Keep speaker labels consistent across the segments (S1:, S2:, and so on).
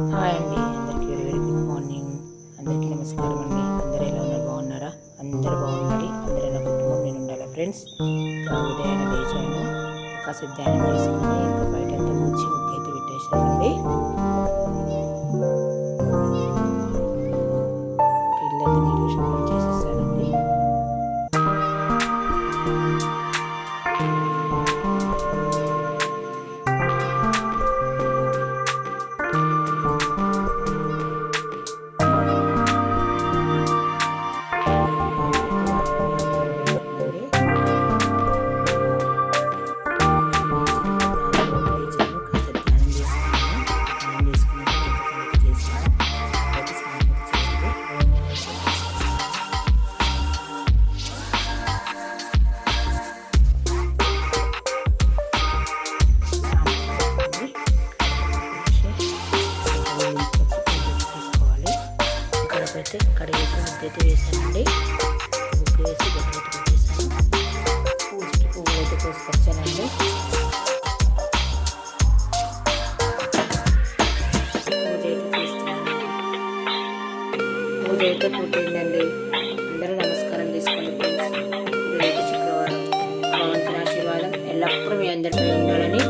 S1: Hi అండి, అందరికీ very very good morning. అందరికీ నమస్కారం అండి. అందరూ ఎలా ఉన్నారు? బాగున్నారా? అందరూ బాగుండాలి, అందరూ నా కుటుంబం నేను ఉండాలి ఫ్రెండ్స్. ఉదయాన్నే లేచాను, కాసేపు ధ్యానం చేసుకుని ఇంకా బయట అంతా మంచి ముక్క అయితే పెట్టేశానండి. పిల్లలతో నీళ్ళు శుభ్రం చేసేసానండి. అయితే కడిగేసి ముద్దైతే వేసానండి. ముగ్గు వేసి బొట్టు పెట్టేసాను. పూజకి పువ్వులు అయితే కోసుకొచ్చానండి. పూజ అయితే పూర్తయిందండి. అందరూ నమస్కారం చేసుకోండి ఫ్రెండ్స్. ఈరోజు శుక్రవారం. భగవంతుని ఆశీర్వాదం ఎల్లప్పుడూ మీ అందరిపై ఉండాలని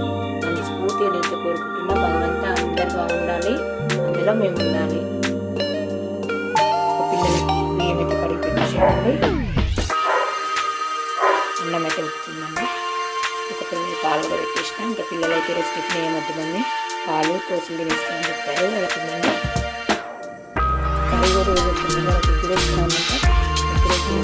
S1: మనస్ఫూర్తిగా నేను కోరుకుంటున్నా. భగవంతా అందరూ బాగుండాలి, అందులో మేము ఉండాలి. పిల్లలకి బియ్యం అయితే కడిగి పెట్టేసేయండి. అన్నం అయితే ఉడుకుతుందండి. ఒక పిల్లలు పాలు కూడా పెట్టేసిన. ఇంకా పిల్లలు అయితే రోజు టిఫిన్ ఏమవుతుందండి, పాలు కోసులు తినేస్తామని చెప్పారు. వాళ్ళ పిల్లలు కర్రీ కూడా రోజు పిల్లలు ఎగ్గు వేస్తున్నామంటే ఎగ్గు వేసి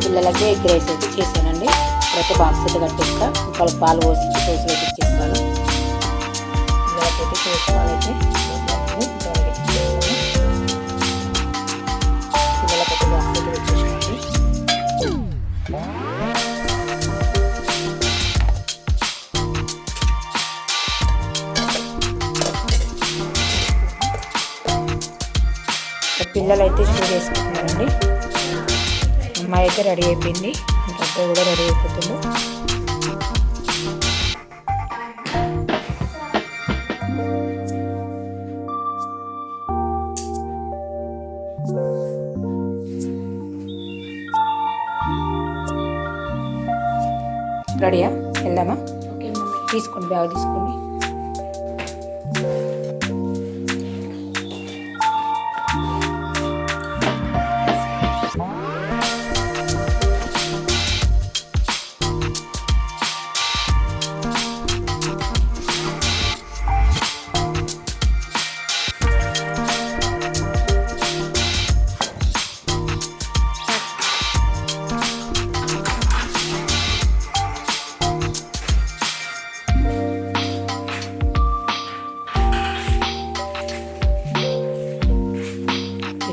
S1: పిల్లలకి ఎగ్ రైస్ అయితే చేశానండి. ఇప్పుడైతే బాక్స్ అయితే కట్టేస్తా. ఇంకా పాలు పోసి చేసి అయితే ఇచ్చేస్తాను. పిల్లలకైతే చేసుకోవాలైతే పిల్లలకైతే బాక్స్ అయితే వచ్చేసానండి. పిల్లలు అయితే షూ చేసుకుంటున్నారండి. అమ్మాయి అయితే రెడీ అయిపోయింది, ఇంకా అబ్బాయి కూడా రెడీ అయిపోతుంది. రెడీయా? వెళ్దామా? తీసుకోండి, బ్యాగ్ తీసుకోండి.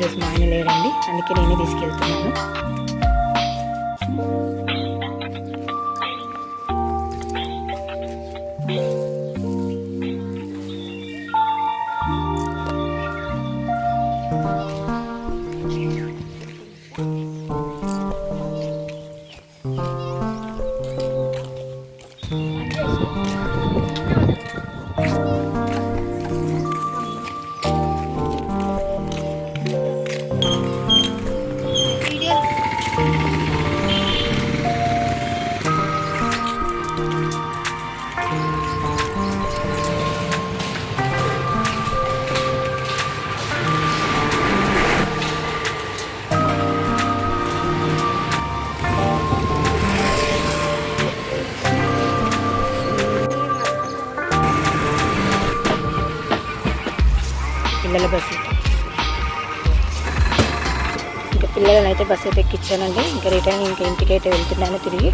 S1: ఈరోజు మా ఆయన లేడండి, అందుకే నేనే తీసుకెళ్తున్నాను. పిల్లల బస్సు ఇంకా పిల్లలను అయితే బస్సు అయితే ఎక్కించానండి. ఇంకా రిటర్న్ ఇంకా ఇంటికి అయితే వెళ్తున్నాను తిరిగి.